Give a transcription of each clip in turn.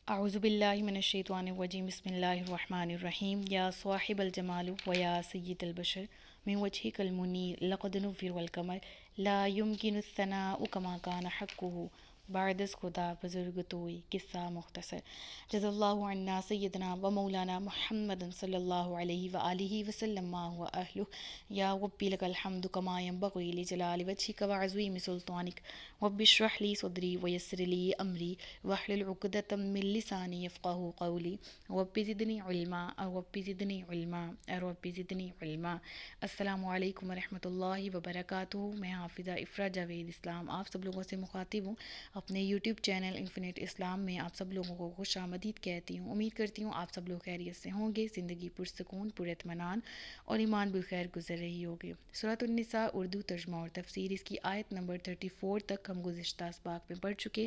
اعوذ باللہ من الشیطان الرجیم بسم اللہ الرحمن الرحیم یا صاحب الجمال و یا سید البشر من وجهک المنیر لقد نفر والقمر لا يمكن الثناء كما كان حقه بعد از خدا بزرگ توئی قصہ مختصر جزا اللہ عنا سیدنا و مولانا محمد صلی اللہ علیہ وآلہ وسلم ما هو اہلہ یا ربی لک الحمد کما ینبغی لجلال وجہک وعظیم سلطانک رب اشرح لی صدری ویسر لی امری واحلل عقدۃ من لسانی یفقہوا قولی رب زدنی علما رب زدنی علما رب زدنی علما۔ السلام علیکم ورحمۃ اللہ وبرکاتہ۔ میں حافظہ افرا جاوید اسلام آپ سب لوگوں سے مخاطب ہوں۔ اپنے یوٹیوب چینل انفینٹ اسلام میں آپ سب لوگوں کو خوش آمدید کہتی ہوں۔ امید کرتی ہوں آپ سب لوگ خیریت سے ہوں گے، زندگی پرسکون، پر اطمینان اور ایمان بالخیر گزر رہی ہوگی۔ سورۃ النساء اردو ترجمہ اور تفسیر، اس کی آیت نمبر 34 تک ہم گزشتہ اسباق میں پڑھ چکے۔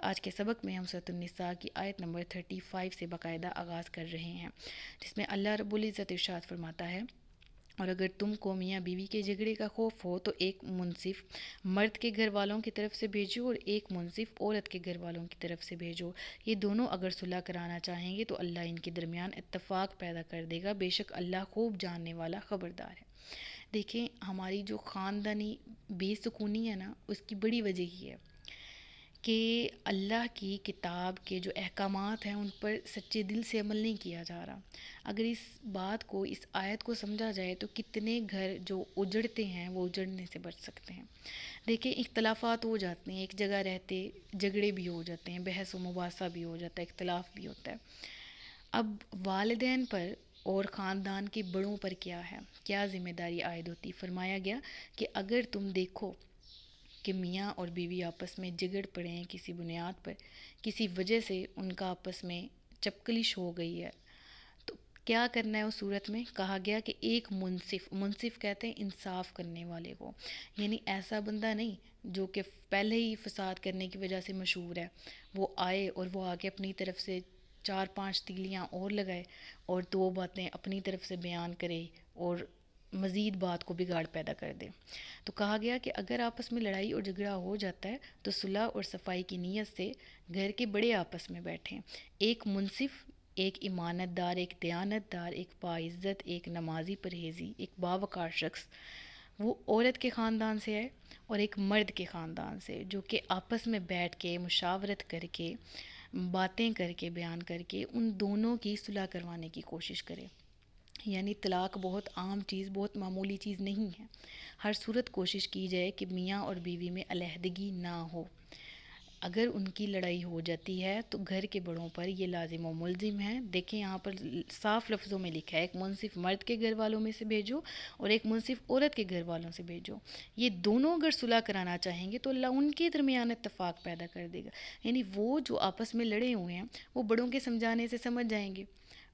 آج کے سبق میں ہم سورۃ النساء کی آیت نمبر 35 سے باقاعدہ آغاز کر رہے ہیں، جس میں اللہ رب العزت ارشاد فرماتا ہے، اور اگر تم کو میاں بیوی کے جھگڑے کا خوف ہو تو ایک منصف مرد کے گھر والوں کی طرف سے بھیجو اور ایک منصف عورت کے گھر والوں کی طرف سے بھیجو۔ یہ دونوں اگر صلح کرانا چاہیں گے تو اللہ ان کے درمیان اتفاق پیدا کر دے گا، بے شک اللہ خوب جاننے والا خبردار ہے۔ دیکھیں، ہماری جو خاندانی بے سکونی ہے نا، اس کی بڑی وجہ یہ ہے کہ اللہ کی کتاب کے جو احکامات ہیں ان پر سچے دل سے عمل نہیں کیا جا رہا۔ اگر اس بات کو، اس آیت کو سمجھا جائے تو کتنے گھر جو اجڑتے ہیں وہ اجڑنے سے بچ سکتے ہیں۔ دیکھیں، اختلافات ہو جاتے ہیں، ایک جگہ رہتے جھگڑے بھی ہو جاتے ہیں، بحث و مباحثہ بھی ہو جاتا ہے، اختلاف بھی ہوتا ہے۔ اب والدین پر اور خاندان کے بڑوں پر کیا ذمہ داری عائد ہوتی؟ فرمایا گیا کہ اگر تم دیکھو کہ میاں اور بیوی آپس میں جھگڑ پڑے ہیں کسی بنیاد پر، کسی وجہ سے ان کا آپس میں چپکلش ہو گئی ہے، تو کیا کرنا ہے اس صورت میں؟ کہا گیا کہ ایک منصف کہتے ہیں انصاف کرنے والے کو، یعنی ایسا بندہ نہیں جو کہ پہلے ہی فساد کرنے کی وجہ سے مشہور ہے، وہ آئے اور وہ آگے اپنی طرف سے 4-5 تیلیاں اور لگائے اور 2 باتیں اپنی طرف سے بیان کرے اور مزید بات کو بگاڑ پیدا کر دے۔ تو کہا گیا کہ اگر آپس میں لڑائی اور جھگڑا ہو جاتا ہے تو صلح اور صفائی کی نیت سے گھر کے بڑے آپس میں بیٹھیں، ایک منصف، ایک امانت دار، ایک دیانت دار، ایک باعزت، ایک نمازی پرہیزی، ایک باوقار شخص وہ عورت کے خاندان سے ہے اور ایک مرد کے خاندان سے، جو کہ آپس میں بیٹھ کے مشاورت کر کے، باتیں کر کے، بیان کر کے ان دونوں کی صلح کروانے کی کوشش کرے۔ یعنی طلاق بہت عام چیز، بہت معمولی چیز نہیں ہے۔ ہر صورت کوشش کی جائے کہ میاں اور بیوی میں علیحدگی نہ ہو۔ اگر ان کی لڑائی ہو جاتی ہے تو گھر کے بڑوں پر یہ لازم و ملزم ہے۔ دیکھیں، یہاں پر صاف لفظوں میں لکھا ہے، ایک منصف مرد کے گھر والوں میں سے بھیجو اور ایک منصف عورت کے گھر والوں سے بھیجو۔ یہ دونوں اگر صلح کرانا چاہیں گے تو اللہ ان کے درمیان اتفاق پیدا کر دے گا۔ یعنی وہ جو آپس میں لڑے ہوئے ہیں وہ بڑوں کے سمجھانے سے سمجھ جائیں گے۔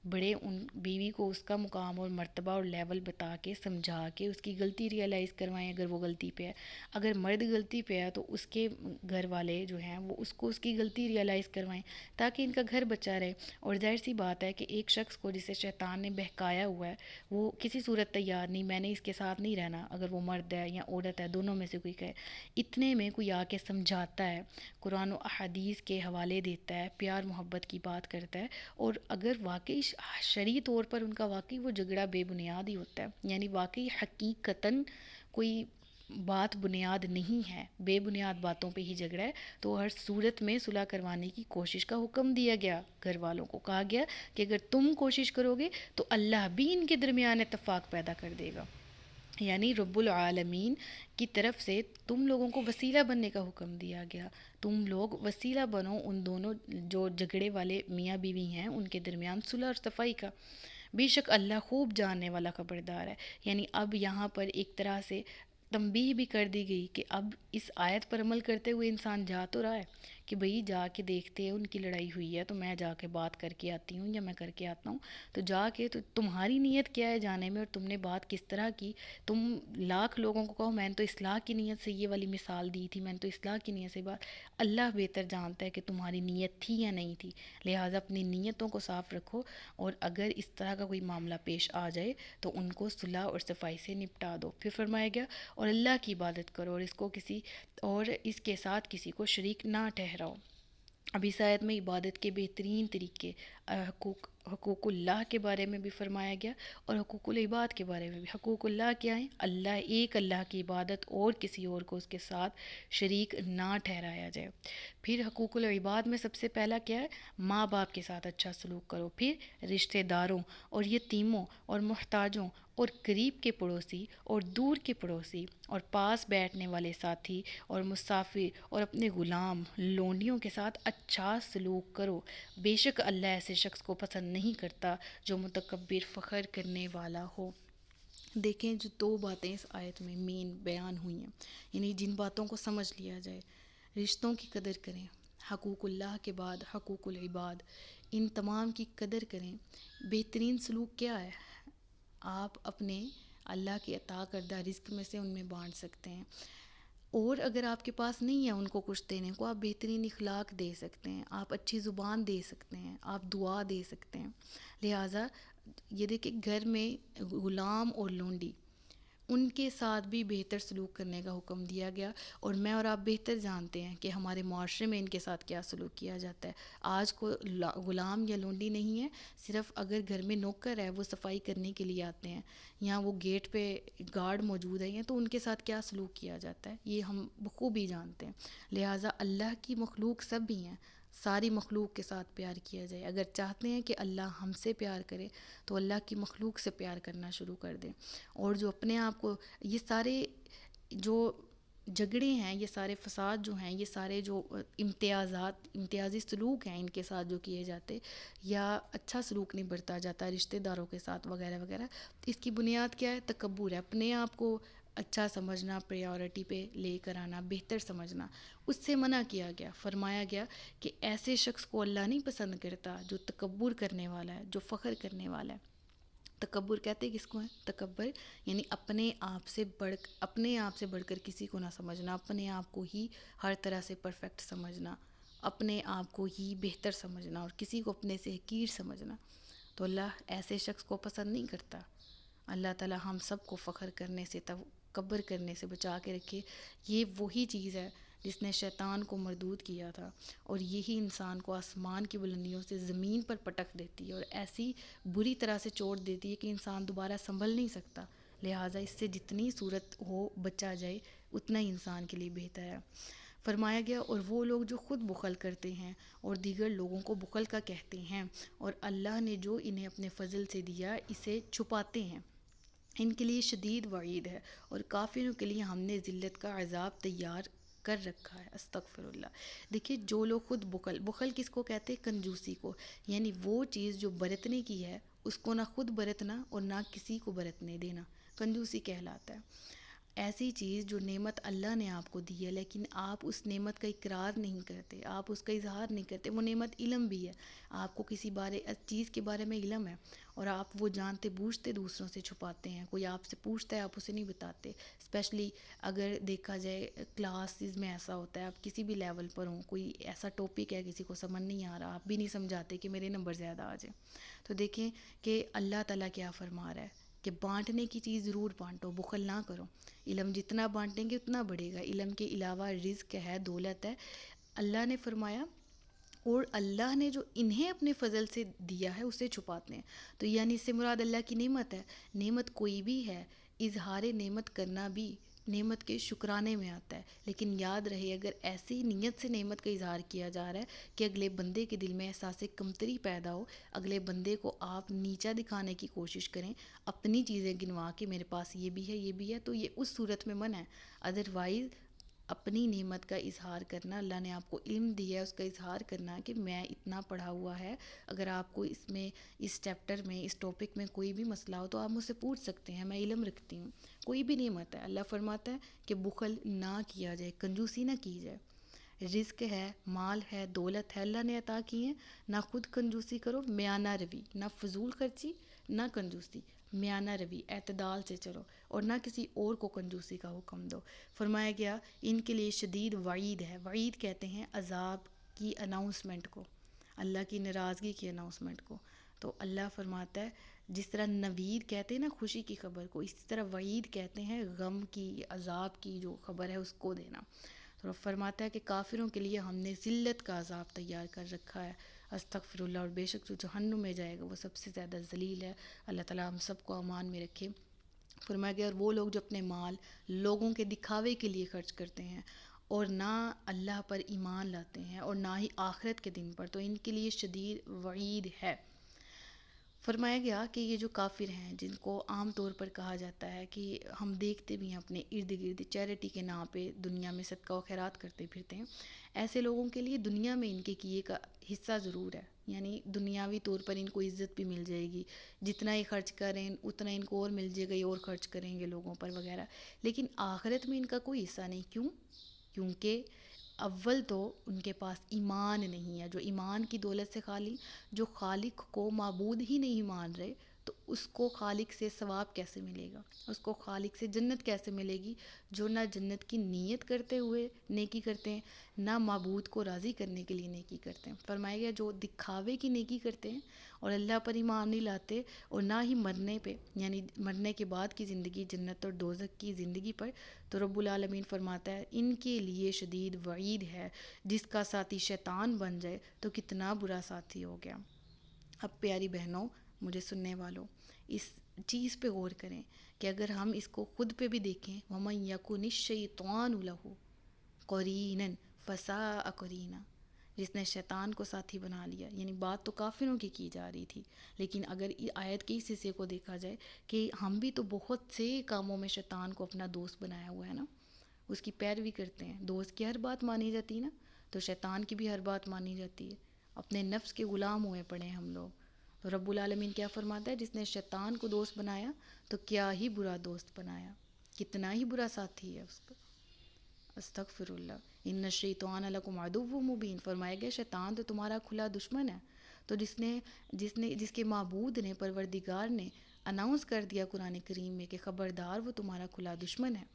بڑے ان بیوی کو اس کا مقام اور مرتبہ اور لیول بتا کے، سمجھا کے اس کی غلطی ریئلائز کروائیں اگر وہ غلطی پہ ہے۔ اگر مرد غلطی پہ ہے تو اس کے گھر والے جو ہیں وہ اس کو اس کی غلطی ریئلائز کروائیں تاکہ ان کا گھر بچا رہے۔ اور ظاہر سی بات ہے کہ ایک شخص کو جسے شیطان نے بہکایا ہوا ہے وہ کسی صورت تیار نہیں، میں نے اس کے ساتھ نہیں رہنا، اگر وہ مرد ہے یا عورت ہے، دونوں میں سے کوئی کہے۔ اتنے میں کوئی آ کے سمجھاتا ہے، قرآن و احادیث کے حوالے دیتا ہے، پیار محبت کی بات کرتا ہے، اور اگر واقعی شرعی طور پر ان کا واقعی وہ جھگڑا بے بنیاد ہی ہوتا ہے، یعنی واقعی حقیقتاً کوئی بات بنیاد نہیں ہے، بے بنیاد باتوں پہ ہی جھگڑا ہے، تو ہر صورت میں صلح کروانے کی کوشش کا حکم دیا گیا۔ گھر والوں کو کہا گیا کہ اگر تم کوشش کرو گے تو اللہ بھی ان کے درمیان اتفاق پیدا کر دے گا۔ یعنی رب العالمین کی طرف سے تم لوگوں کو وسیلہ بننے کا حکم دیا گیا، تم لوگ وسیلہ بنو ان دونوں جو جھگڑے والے میاں بیوی ہیں ان کے درمیان صلح اور صفائی کا، بے شک اللہ خوب جاننے والا خبردار ہے۔ یعنی اب یہاں پر ایک طرح سے تنبیہ بھی کر دی گئی کہ اب اس آیت پر عمل کرتے ہوئے انسان جا تو رہا ہے کہ بھئی جا کے دیکھتے ہیں ان کی لڑائی ہوئی ہے تو میں جا کے بات کر کے آتی ہوں یا میں کر کے آتا ہوں، تو جا کے تو تمہاری نیت کیا ہے جانے میں اور تم نے بات کس طرح کی، تم لاکھ لوگوں کو کہو میں نے تو اصلاح کی نیت سے یہ والی مثال دی تھی، میں نے تو اصلاح کی نیت سے بات، اللہ بہتر جانتا ہے کہ تمہاری نیت تھی یا نہیں تھی، لہٰذا اپنی نیتوں کو صاف رکھو، اور اگر اس طرح کا کوئی معاملہ پیش آ جائے تو ان کو صلح اور صفائی سے نپٹا دو۔ پھر فرمایا گیا اور اللہ کی عبادت کرو اور اس کے ساتھ کسی کو شریک نہ ٹھہراؤ۔ اب اس آیت میں عبادت کے بہترین طریقے حقوق اللہ کے بارے میں بھی فرمایا گیا اور حقوق العباد کے بارے میں بھی۔ حقوق اللہ کیا ہیں؟ ایک اللہ کی عبادت اور کسی اور کو اس کے ساتھ شریک نہ ٹھہرایا جائے۔ پھر حقوق العباد میں سب سے پہلا کیا ہے؟ ماں باپ کے ساتھ اچھا سلوک کرو، پھر رشتہ داروں اور یتیموں اور محتاجوں اور قریب کے پڑوسی اور دور کے پڑوسی اور پاس بیٹھنے والے ساتھی اور مسافر اور اپنے غلام لونڈیوں کے ساتھ اچھا سلوک کرو، بے شک اللہ ایسے شخص کو پسند نہیں کرتا جو متکبر فخر کرنے والا ہو۔ دیکھیں جو دو باتیں اس آیت میں مین بیان ہوئی ہیں، یعنی جن باتوں کو سمجھ لیا جائے، رشتوں کی قدر کریں، حقوق اللہ کے بعد حقوق العباد، ان تمام کی قدر کریں۔ بہترین سلوک کیا ہے؟ آپ اپنے اللہ کے عطا کردہ رزق میں سے ان میں بانٹ سکتے ہیں، اور اگر آپ کے پاس نہیں ہے ان کو کچھ دینے کو، آپ بہترین اخلاق دے سکتے ہیں، آپ اچھی زبان دے سکتے ہیں، آپ دعا دے سکتے ہیں۔ لہٰذا یہ دیکھیں گھر میں غلام اور لونڈی، ان کے ساتھ بھی بہتر سلوک کرنے کا حکم دیا گیا، اور میں اور آپ بہتر جانتے ہیں کہ ہمارے معاشرے میں ان کے ساتھ کیا سلوک کیا جاتا ہے۔ آج کو غلام یا لونڈی نہیں ہے، صرف اگر گھر میں نوکر ہے وہ صفائی کرنے کے لیے آتے ہیں یا وہ گیٹ پہ گارڈ موجود ہیں تو ان کے ساتھ کیا سلوک کیا جاتا ہے یہ ہم بخوبی جانتے ہیں۔ لہٰذا اللہ کی مخلوق سب بھی ہیں، ساری مخلوق کے ساتھ پیار کیا جائے۔ اگر چاہتے ہیں کہ اللہ ہم سے پیار کرے تو اللہ کی مخلوق سے پیار کرنا شروع کر دیں، اور جو اپنے آپ کو یہ سارے جو جھگڑے ہیں، یہ سارے فساد جو ہیں، یہ سارے جو امتیازی سلوک ہیں ان کے ساتھ جو کیے جاتے یا اچھا سلوک نہیں برتا جاتا رشتہ داروں کے ساتھ وغیرہ وغیرہ، تو اس کی بنیاد کیا ہے؟ تکبر ہے، اپنے آپ کو اچھا سمجھنا، پریورٹی پہ لے کر آنا، بہتر سمجھنا۔ اس سے منع کیا گیا، فرمایا گیا کہ ایسے شخص کو اللہ نہیں پسند کرتا جو تکبر کرنے والا ہے، جو فخر کرنے والا ہے۔ تکبر کہتے کس کو ہیں؟ تکبر یعنی اپنے آپ سے بڑھ کر کسی کو نہ سمجھنا، اپنے آپ کو ہی ہر طرح سے پرفیکٹ سمجھنا، اپنے آپ کو ہی بہتر سمجھنا اور کسی کو اپنے سے حقیر سمجھنا، تو اللہ ایسے شخص کو پسند نہیں کرتا۔ اللہ تعالی ہم سب کو فخر کرنے سے، تکبر کرنے سے بچا کے رکھے۔ یہ وہی چیز ہے جس نے شیطان کو مردود کیا تھا، اور یہی انسان کو آسمان کی بلندیوں سے زمین پر پٹک دیتی ہے اور ایسی بری طرح سے چوٹ دیتی ہے کہ انسان دوبارہ سنبھل نہیں سکتا۔ لہٰذا اس سے جتنی صورت ہو بچا جائے اتنا ہی انسان کے لیے بہتر ہے۔ فرمایا گیا اور وہ لوگ جو خود بخل کرتے ہیں اور دیگر لوگوں کو بخل کا کہتے ہیں، اور اللہ نے جو انہیں اپنے فضل سے دیا اسے چھپاتے ہیں، ان کے لیے شدید وعید ہے، اور کافروں کے لیے ہم نے ذلت کا عذاب تیار کر رکھا ہے۔ استغفر اللہ۔ دیکھیے جو لوگ خود بخل کس کو کہتے ہیں؟ کنجوسی کو، یعنی وہ چیز جو برتنے کی ہے اس کو نہ خود برتنا اور نہ کسی کو برتنے دینا، کنجوسی کہلاتا ہے۔ ایسی چیز جو نعمت اللہ نے آپ کو دی ہے لیکن آپ اس نعمت کا اقرار نہیں کرتے، آپ اس کا اظہار نہیں کرتے۔ وہ نعمت علم بھی ہے، آپ کو کسی چیز کے بارے میں علم ہے اور آپ وہ جانتے بوجھتے دوسروں سے چھپاتے ہیں۔ کوئی آپ سے پوچھتا ہے آپ اسے نہیں بتاتے، اسپیشلی اگر دیکھا جائے کلاسز میں ایسا ہوتا ہے، آپ کسی بھی لیول پر ہوں، کوئی ایسا ٹاپک ہے کسی کو سمجھ نہیں آ رہا، آپ بھی نہیں سمجھاتے کہ میرے نمبر زیادہ آ جائیں، تو دیکھیں کہ اللہ تعالیٰ کیا فرما رہا ہے کہ بانٹنے کی چیز ضرور بانٹو، بخل نہ کرو۔ علم جتنا بانٹیں گے اتنا بڑھے گا۔ علم کے علاوہ رزق ہے، دولت ہے۔ اللہ نے فرمایا اور اللہ نے جو انہیں اپنے فضل سے دیا ہے اسے چھپاتے ہیں، تو یعنی اس سے مراد اللہ کی نعمت ہے۔ نعمت کوئی بھی ہے، اظہار نعمت کرنا بھی نعمت کے شکرانے میں آتا ہے، لیکن یاد رہے اگر ایسی نیت سے نعمت کا اظہار کیا جا رہا ہے کہ اگلے بندے کے دل میں احساس کمتری پیدا ہو، اگلے بندے کو آپ نیچا دکھانے کی کوشش کریں، اپنی چیزیں گنوا کے میرے پاس یہ بھی ہے یہ بھی ہے، تو یہ اس صورت میں منع ہے۔ ادروائز اپنی نعمت کا اظہار کرنا، اللہ نے آپ کو علم دیا ہے اس کا اظہار کرنا کہ میں اتنا پڑھا ہوا ہے، اگر آپ کو اس چیپٹر میں اس ٹاپک میں کوئی بھی مسئلہ ہو تو آپ مجھ سے پوچھ سکتے ہیں، میں علم رکھتی ہوں۔ کوئی بھی نعمت ہے، اللہ فرماتا ہے کہ بخل نہ کیا جائے، کنجوسی نہ کی جائے۔ رزق ہے، مال ہے، دولت ہے، اللہ نے عطا کی ہیں، نہ خود کنجوسی کرو، میانہ روی، نہ فضول خرچی نہ کنجوسی، میانہ روی، اعتدال سے چلو، اور نہ کسی اور کو کنجوسی کا حکم دو۔ فرمایا گیا ان کے لیے شدید وعید ہے۔ وعید کہتے ہیں عذاب کی اناؤنسمنٹ کو، اللہ کی ناراضگی کی اناؤنسمنٹ کو۔ تو اللہ فرماتا ہے جس طرح نوید کہتے ہیں نا خوشی کی خبر کو، اسی طرح وعید کہتے ہیں غم کی، عذاب کی جو خبر ہے اس کو دینا۔ تو اور فرماتا ہے کہ کافروں کے لیے ہم نے ذلت کا عذاب تیار کر رکھا ہے، استغفر اللہ، اور بے شک جو جہنم میں جائے گا وہ سب سے زیادہ ذلیل ہے۔ اللہ تعالیٰ ہم سب کو امان میں رکھے۔ فرمایا گیا اور وہ لوگ جو اپنے مال لوگوں کے دکھاوے کے لیے خرچ کرتے ہیں اور نہ اللہ پر ایمان لاتے ہیں اور نہ ہی آخرت کے دن پر، تو ان کے لیے شدید وعید ہے۔ فرمایا گیا کہ یہ جو کافر ہیں جن کو عام طور پر کہا جاتا ہے کہ ہم دیکھتے بھی ہیں اپنے ارد گرد چیریٹی کے نام پہ دنیا میں صدقہ و خیرات کرتے پھرتے ہیں، ایسے لوگوں کے لیے دنیا میں ان کے کیے کا حصہ ضرور ہے، یعنی دنیاوی طور پر ان کو عزت بھی مل جائے گی، جتنا ہی خرچ کریں اتنا ان کو اور مل جائے گا، یہ اور خرچ کریں گے لوگوں پر وغیرہ، لیکن آخرت میں ان کا کوئی حصہ نہیں۔ کیوں؟ کیونکہ اول تو ان کے پاس ایمان نہیں ہے، جو ایمان کی دولت سے خالی، جو خالق کو معبود ہی نہیں مان رہے، تو اس کو خالق سے ثواب کیسے ملے گا، اس کو خالق سے جنت کیسے ملے گی؟ جو نہ جنت کی نیت کرتے ہوئے نیکی کرتے ہیں، نہ معبود کو راضی کرنے کے لیے نیکی کرتے ہیں۔ فرمایا گیا جو دکھاوے کی نیکی کرتے ہیں اور اللہ پر ایمان نہیں لاتے اور نہ ہی مرنے پہ، یعنی مرنے کے بعد کی زندگی جنت اور دوزخ کی زندگی پر، تو رب العالمین فرماتا ہے ان کے لیے شدید وعید ہے، جس کا ساتھی شیطان بن جائے تو کتنا برا ساتھی ہو گیا۔ اب پیاری بہنوں، مجھے سننے والوں، اس چیز پہ غور کریں کہ اگر ہم اس کو خود پہ بھی دیکھیں، وَمَن يَكُنِ الشَّيْطَانُ لَهُ قَرِينًا فَسَاءَ قَرِينًا، جس نے شیطان کو ساتھی بنا لیا، یعنی بات تو کافروں کی جا رہی تھی، لیکن اگر آیت کے اس حصے کو دیکھا جائے کہ ہم بھی تو بہت سے کاموں میں شیطان کو اپنا دوست بنایا ہوا ہے نا، اس کی پیروی کرتے ہیں، دوست کی ہر بات مانی جاتی ہے نا، تو شیطان کی بھی ہر بات مانی جاتی ہے، اپنے نفس کے غلام ہوئے پڑے ہیں ہم لوگ۔ تو رب العالمین کیا فرماتا ہے، جس نے شیطان کو دوست بنایا تو کیا ہی برا دوست بنایا، کتنا ہی برا ساتھی ہے اس کا۔ استغفر اللہ، ان الشیطان لکم عدو مبین، فرمایا گیا شیطان تو تمہارا کھلا دشمن ہے۔ تو جس کے معبود نے، پروردگار نے اناؤنس کر دیا قرآن کریم میں کہ خبردار وہ تمہارا کھلا دشمن ہے،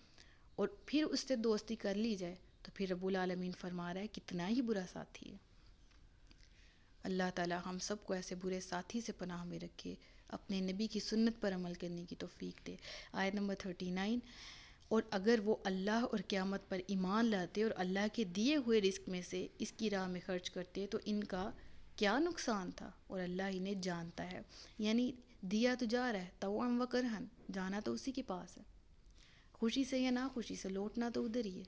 اور پھر اس سے دوستی کر لی جائے، تو پھر رب العالمین فرما رہا ہے کتنا ہی برا ساتھی ہے۔ اللہ تعالی ہم سب کو ایسے برے ساتھی سے پناہ میں رکھے، اپنے نبی کی سنت پر عمل کرنے کی توفیق دے۔ آیت نمبر 39، اور اگر وہ اللہ اور قیامت پر ایمان لاتے اور اللہ کے دیے ہوئے رزق میں سے اس کی راہ میں خرچ کرتے تو ان کا کیا نقصان تھا، اور اللہ انہیں جانتا ہے، یعنی دیا تو جا رہا ہے، طوعا و کرہن، جانا تو اسی کے پاس ہے، خوشی سے یا ناخوشی سے لوٹنا تو ادھر ہی ہے،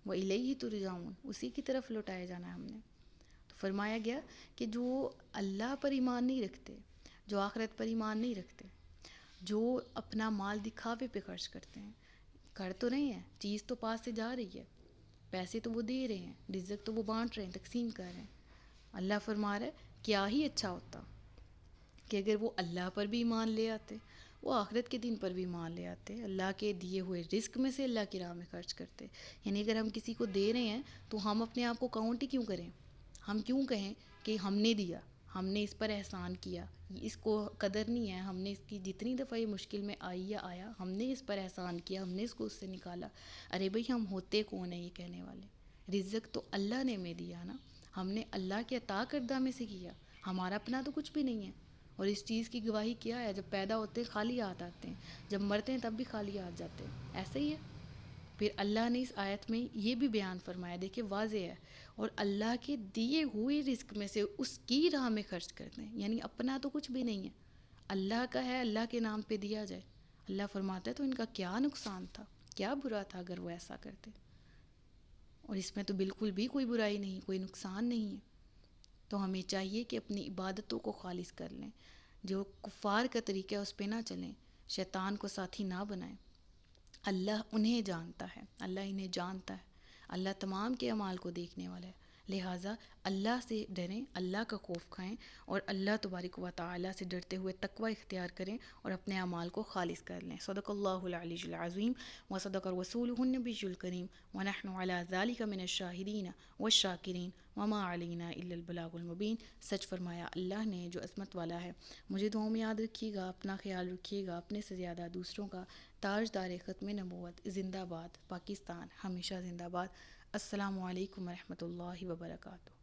وَإِلَيْهِ تُرْجَعُونَ، اسی کی طرف لوٹائے جانا ہے ہم نے۔ تو فرمایا گیا کہ جو اللہ پر ایمان نہیں رکھتے، جو آخرت پر ایمان نہیں رکھتے، جو اپنا مال دکھاوے پہ خرچ کرتے ہیں، کر تو رہے ہیں، چیز تو پاس سے جا رہی ہے، پیسے تو وہ دے رہے ہیں، رزق تو وہ بانٹ رہے ہیں، تقسیم کر رہے ہیں، اللہ فرما رہا ہے کیا ہی اچھا ہوتا کہ اگر وہ اللہ پر بھی ایمان لے آتے، وہ آخرت کے دن پر بھی ایمان لے آتے، اللہ کے دیے ہوئے رزق میں سے اللہ کی راہ میں خرچ کرتے۔ یعنی اگر ہم کسی کو دے رہے ہیں تو ہم اپنے آپ کو کاؤنٹ ہی کیوں کریں، ہم کیوں کہیں کہ ہم نے دیا، ہم نے اس پر احسان کیا، اس کو قدر نہیں ہے، ہم نے اس کی جتنی دفعہ یہ مشکل میں آئی یا آیا، ہم نے اس پر احسان کیا، ہم نے اس کو اس سے نکالا۔ ارے بھئی ہم ہوتے کون ہیں یہ کہنے والے، رزق تو اللہ نے ہمیں دیا نا، ہم نے اللہ کے عطا کردہ میں سے کیا، ہمارا اپنا تو کچھ بھی نہیں ہے۔ اور اس چیز کی گواہی کیا ہے، جب پیدا ہوتے ہیں خالی ہاتھ آتے ہیں، جب مرتے ہیں تب بھی خالی ہاتھ جاتے ہیں، ایسا ہی ہے۔ پھر اللہ نے اس آیت میں یہ بھی بیان فرمایا، دیکھیں واضح ہے، اور اللہ کے دیے ہوئے رزق میں سے اس کی راہ میں خرچ کرتے ہیں، یعنی اپنا تو کچھ بھی نہیں ہے، اللہ کا ہے، اللہ کے نام پہ دیا جائے۔ اللہ فرماتا ہے تو ان کا کیا نقصان تھا، کیا برا تھا اگر وہ ایسا کرتے، اور اس میں تو بالکل بھی کوئی برائی نہیں، کوئی نقصان نہیں ہے۔ تو ہمیں چاہیے کہ اپنی عبادتوں کو خالص کر لیں، جو کفار کا طریقہ ہے اس پہ نہ چلیں، شیطان کو ساتھی نہ بنائیں۔ اللہ انہیں جانتا ہے، اللہ انہیں جانتا ہے، اللہ تمام کے اعمال کو دیکھنے والا ہے، لہٰذا اللہ سے ڈریں، اللہ کا خوف کھائیں، اور اللہ تبارک و تعالیٰ سے ڈرتے ہوئے تقوی اختیار کریں اور اپنے اعمال کو خالص کر لیں۔ صدق اللہ العلی العظیم و صدق رسولہ النبی الکریم ونحن علی ذلک من الشاہدین والشاکرین وما علینا الا البلاغ المبین۔ سچ فرمایا اللہ نے جو عظمت والا ہے۔ مجھے دعاؤں میں یاد رکھیے گا، اپنا خیال رکھیے گا، اپنے سے زیادہ دوسروں کا۔ تاجدار ختم نبوت زندہ باد، پاکستان ہمیشہ زندہ باد۔ السلام علیکم ورحمۃ اللہ وبرکاتہ۔